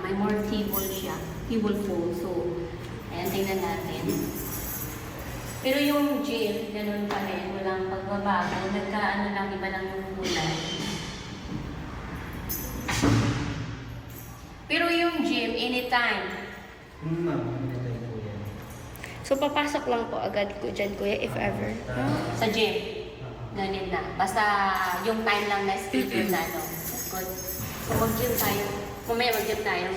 May more table siya. Table foam. So, ayan, tingnan natin. Pero yung gym, ganun pa rin. Walang pagbabago. Nagkaano lang, iba lang yung kulay. Pero yung gym, anytime. So, papasok lang po agad ko dyan, kuya, if ever. Sa gym. Ganun na. Basta yung time lang na schedule na, no? Good. So, mag-gym tayo. Kumaya mag-gym tayo.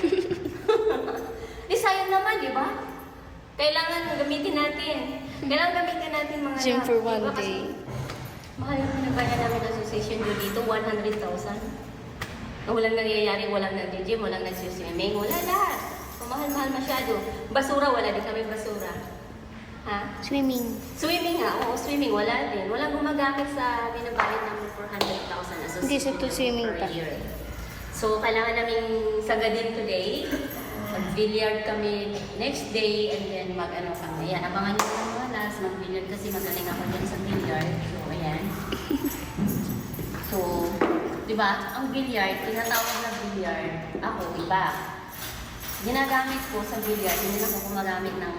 Di sayang naman, di ba? Kailangan gamitin natin. Kailangan gamitin natin mga Gym for diba? one Kasi day. mahal yung pinagbayan namin association nyo dito, 100,000. Walang nangyayari, walang nag-gym, walang nag-swimming, wala lahat. So, mahal-mahal masyado. Basura, wala din kami basura. Ha? Swimming. Swimming nga, oo, swimming, wala din. Walang gumagamit sa binabayad namin 400,000 association Hindi, sa to swimming per pa. year. So, kailangan namin sagadin today. Mag-billiard kami next day and then mag-ano kami. Ayan, abangan nyo ng mga last, mag-billiard kasi magaling ako dyan sa billiard. So, ayan. So, di ba, ang billiard, tinatawag na billiard, ako, iba. Ginagamit ko sa billiard, hindi na ako gumagamit ng...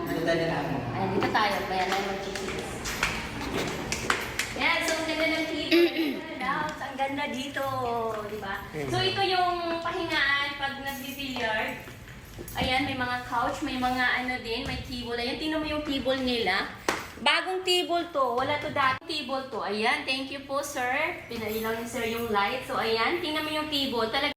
Ayan, dito tayo, kaya na mag-cheese. Ayan, so ganda ng keyboard. Ang ganda dito, di ba? So, ito yung pahingaan pag nag-billiard. Ayan, may mga couch, may mga ano din, may table. Ayan, tingnan mo yung table nila. Bagong table to. Wala to dati. Table to. Ayan, thank you po, sir. Pinailaw ni sir yung light. So, ayan, tingnan mo yung table. Talaga